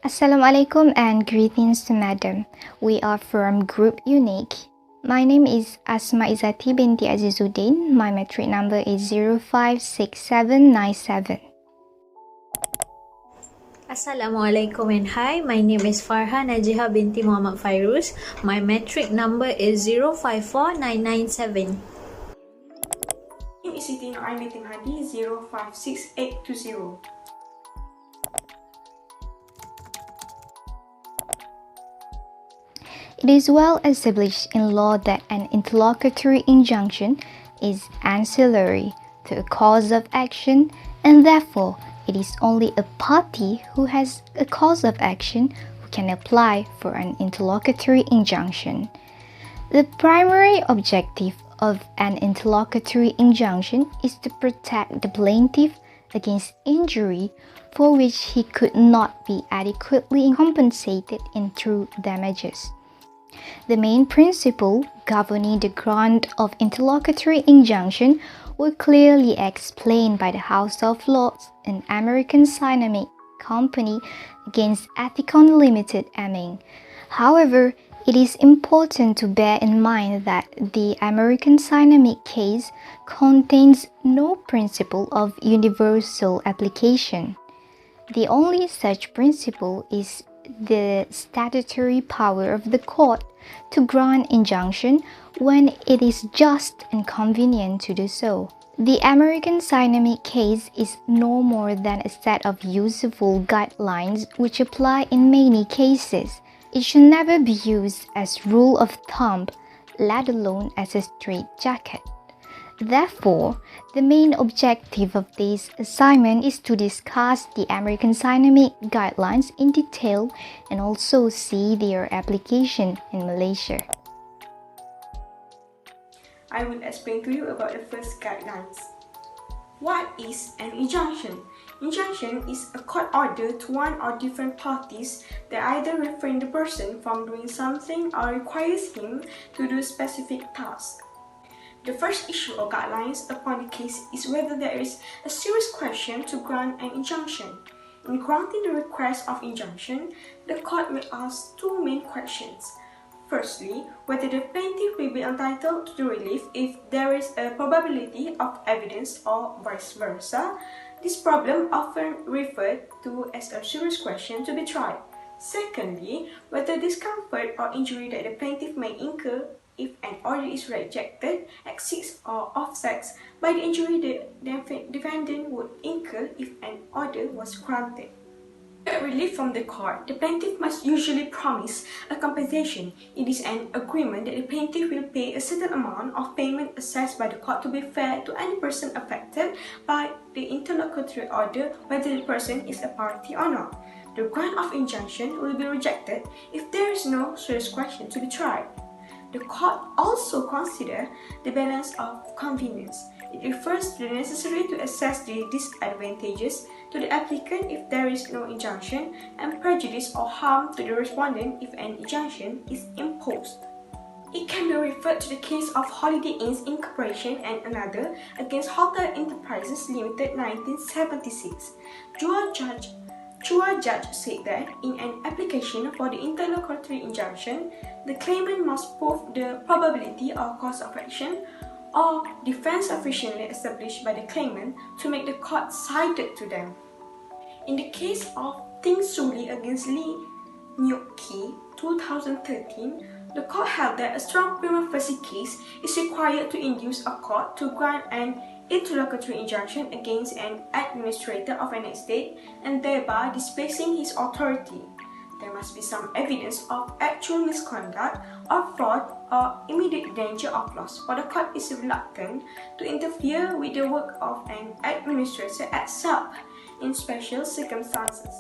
Assalamualaikum and greetings to Madam. We are from Group Unique. My name is Asma Izati binti Azizuddin. My metric number is 056797. Assalamualaikum and hi, my name is Farha Najiha binti Muhammad Fairuz. My metric number is 054997. Name is Siti Noaimatin Hadi 056820. It is well established in law that an interlocutory injunction is ancillary to a cause of action, and therefore it is only a party who has a cause of action who can apply for an interlocutory injunction. The primary objective of an interlocutory injunction is to protect the plaintiff against injury for which he could not be adequately compensated in true damages. The main principle governing the grant of interlocutory injunction were clearly explained by the House of Lords in American Cynamid Company against Ethicon Limited Amming. However, it is important to bear in mind that the American Cynamid case contains no principle of universal application. The only such principle is the statutory power of the court to grant injunction when it is just and convenient to do so. The American Cynamid case is no more than a set of useful guidelines which apply in many cases. It should never be used as rule of thumb, let alone as a straitjacket. Therefore, the main objective of this assignment is to discuss the American Cynamid guidelines in detail and also see their application in Malaysia. I will explain to you about the first guidelines. What is an injunction? Injunction is a court order to one or different parties that either refrain the person from doing something or requires him to do a specific task. The first issue or guidelines upon the case is whether there is a serious question to grant an injunction. In granting the request of injunction, the court may ask two main questions. Firstly, whether the plaintiff will be entitled to the relief if there is a probability of evidence or vice versa. This problem often referred to as a serious question to be tried. Secondly, whether discomfort or injury that the plaintiff may incur if an order is rejected exceeds or offsets by the injury the defendant would incur if an order was granted. To get relief from the court, the plaintiff must usually promise a compensation. It is an agreement that the plaintiff will pay a certain amount of payment assessed by the court to be fair to any person affected by the interlocutory order, whether the person is a party or not. The grant of injunction will be rejected if there is no serious question to be tried. The court also considers the balance of convenience. It refers to the necessity to assess the disadvantages to the applicant if there is no injunction and prejudice or harm to the respondent if an injunction is imposed. It can be referred to the case of Holiday Inns Incorporation and another against Hotel Enterprises Limited 1976. Chua Judge said that in an application for the interlocutory injunction, the claimant must prove the probability or cause of action or defense sufficiently established by the claimant to make the court cited to them. In the case of Ting Suli against Lee Nyuk Ki, 2013, the court held that a strong prima facie case is required to induce a court to grant an interlocutory injunction against an administrator of an estate and thereby displacing his authority. There must be some evidence of actual misconduct or fraud or immediate danger of loss, for the court is reluctant to interfere with the work of an administrator except in special circumstances.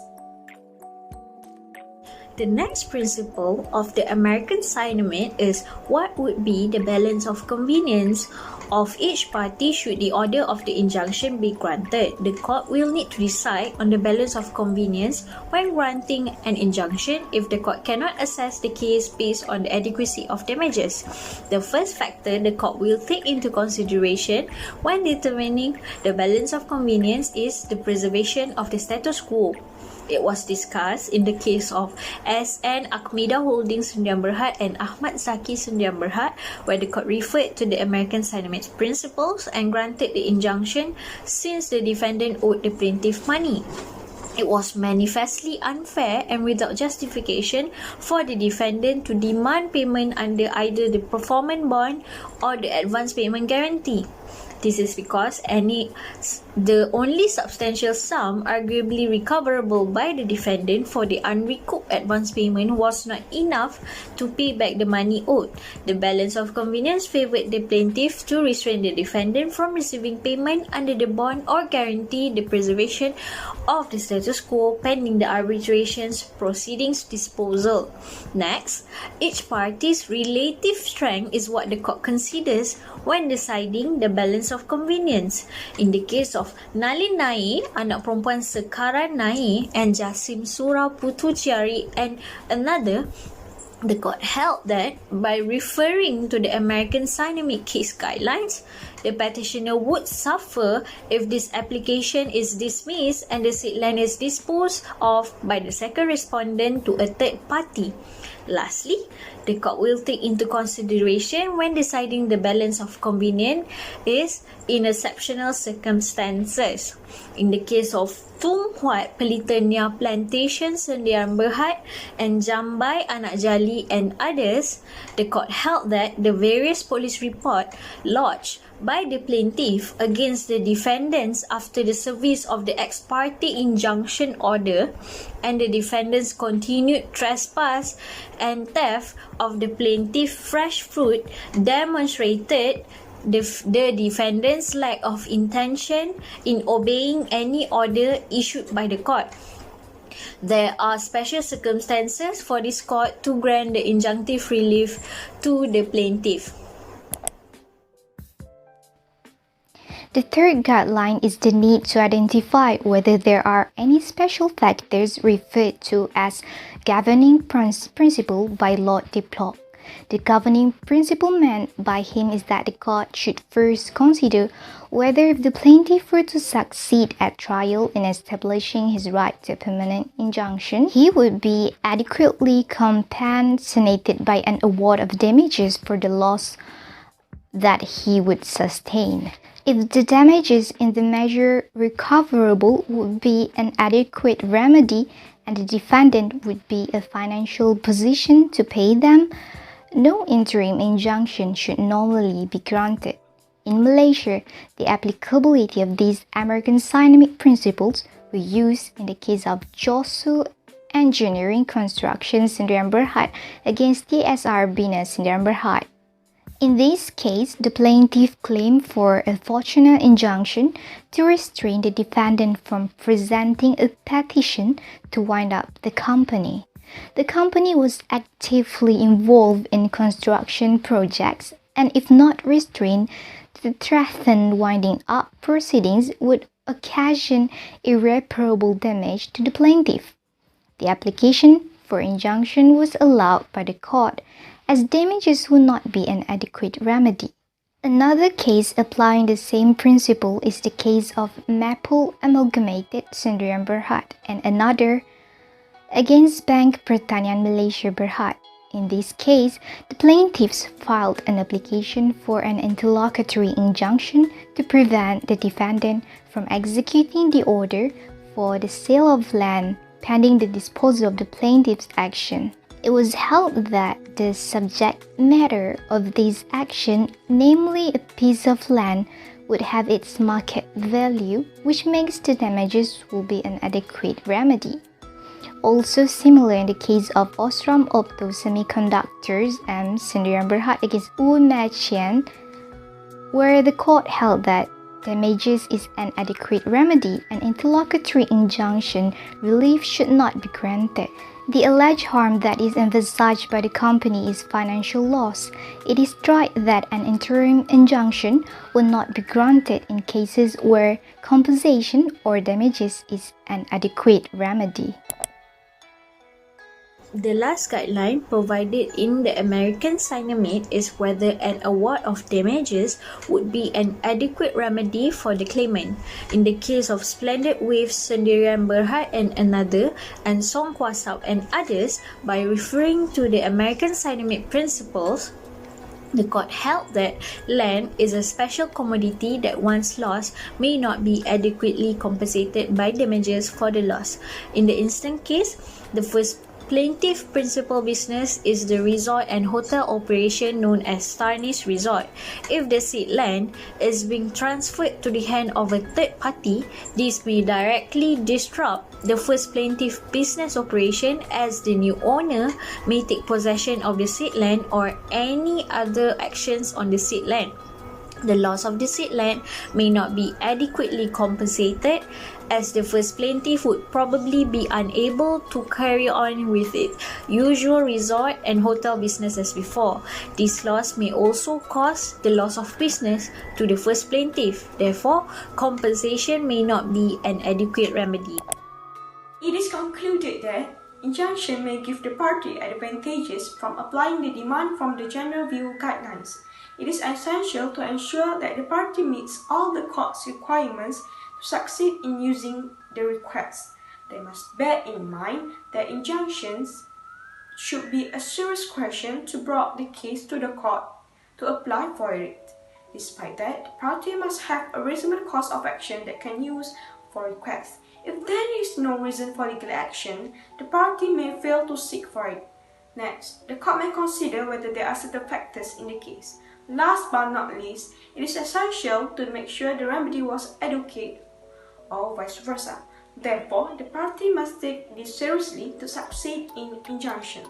The next principle of the American Cynamid is what would be the balance of convenience. of each party should the order of the injunction be granted. The court will need to decide on the balance of convenience when granting an injunction if the court cannot assess the case based on the adequacy of damages. The first factor the court will take into consideration when determining the balance of convenience is the preservation of the status quo. It was discussed in the case of SN Akmida Holdings Sdn Bhd and Ahmad Zaki Sdn Bhd, where the court referred to the American Cynamid principles and granted the injunction since the defendant owed the plaintiff money. It was manifestly unfair and without justification for the defendant to demand payment under either the performance bond or the advance payment guarantee. This is because the only substantial sum arguably recoverable by the defendant for the unrecouped advance payment was not enough to pay back the money owed. The balance of convenience favoured the plaintiff to restrain the defendant from receiving payment under the bond or guarantee the preservation of the status quo pending the arbitration's proceedings disposal. Next, each party's relative strength is what the court considers when deciding the balance of convenience. In the case of Nalin Nai, anak perempuan Sekaran Nai, and Jasim Surah Putu Ciari and another, the court held that by referring to the American Cynamid case guidelines, the petitioner would suffer if this application is dismissed and the said land is disposed of by the second respondent to a third party. Lastly, the court will take into consideration when deciding the balance of convenience is in exceptional circumstances. In the case of Tum Huat Pelitania Plantation Sdn Bhd and Jambai Anak Jali and others, the court held that the various police report lodged by the plaintiff against the defendants after the service of the ex parte injunction order and the defendants' continued trespass and theft of the plaintiff fresh fruit demonstrated the defendant's lack of intention in obeying any order issued by the court. There are special circumstances for this court to grant the injunctive relief to the plaintiff. The third guideline is the need to identify whether there are any special factors referred to as governing principle by Lord Diplock. The governing principle meant by him is that the court should first consider whether if the plaintiff were to succeed at trial in establishing his right to a permanent injunction, he would be adequately compensated by an award of damages for the loss that he would sustain. If the damages in the measure recoverable would be an adequate remedy and the defendant would be in a financial position to pay them, no interim injunction should normally be granted. In Malaysia, the applicability of these American Cynamid principles were used in the case of Josu Engineering Construction Sdn Bhd against TSR Bina Sdn Bhd. In this case, the plaintiff claimed for a fortunate injunction to restrain the defendant from presenting a petition to wind up the company. The company was actively involved in construction projects, and if not restrained, the threatened winding up proceedings would occasion irreparable damage to the plaintiff. The application for injunction was allowed by the court, as damages would not be an adequate remedy. Another case applying the same principle is the case of Maple Amalgamated Sdn Bhd and another against Bank Pertanian Malaysia Berhad. In this case, the plaintiffs filed an application for an interlocutory injunction to prevent the defendant from executing the order for the sale of land pending the disposal of the plaintiff's action. It was held that the subject matter of this action, namely a piece of land, would have its market value, which makes the damages will be an adequate remedy. Also similar in the case of Osram Opto Semiconductors M. Sdn Bhd against U Machian, where the court held that damages is an adequate remedy and interlocutory injunction relief should not be granted. The alleged harm that is envisaged by the company is financial loss. It is tried that an interim injunction will not be granted in cases where compensation or damages is an adequate remedy. The last guideline provided in the American Cynamid is whether an award of damages would be an adequate remedy for the claimant. In the case of Splendid Waves, Sendirian Berhad and Another, and Song Kuasap and others, by referring to the American Cynamid principles, the court held that land is a special commodity that once lost may not be adequately compensated by damages for the loss. In the instant case, the first plaintiff principal business is the resort and hotel operation known as Starnis Resort. If the said land is being transferred to the hand of a third party, this may directly disrupt the first plaintiff business operation, as the new owner may take possession of the said land or any other actions on the said land. The loss of the said land may not be adequately compensated, as the first plaintiff would probably be unable to carry on with its usual resort and hotel business as before. This loss may also cause the loss of business to the first plaintiff. Therefore, compensation may not be an adequate remedy. It is concluded that injunction may give the party advantages from applying the demand from the general view guidelines. It is essential to ensure that the party meets all the court's requirements to succeed in using the request. They must bear in mind that injunctions should be a serious question to bring the case to the court to apply for it. Despite that, the party must have a reasonable course of action that can use for request. If there is no reason for legal action, the party may fail to seek for it. Next, the court may consider whether there are certain factors in the case. Last but not least, it is essential to make sure the remedy was adequate or vice versa. Therefore, the party must take this seriously to succeed in injunctions.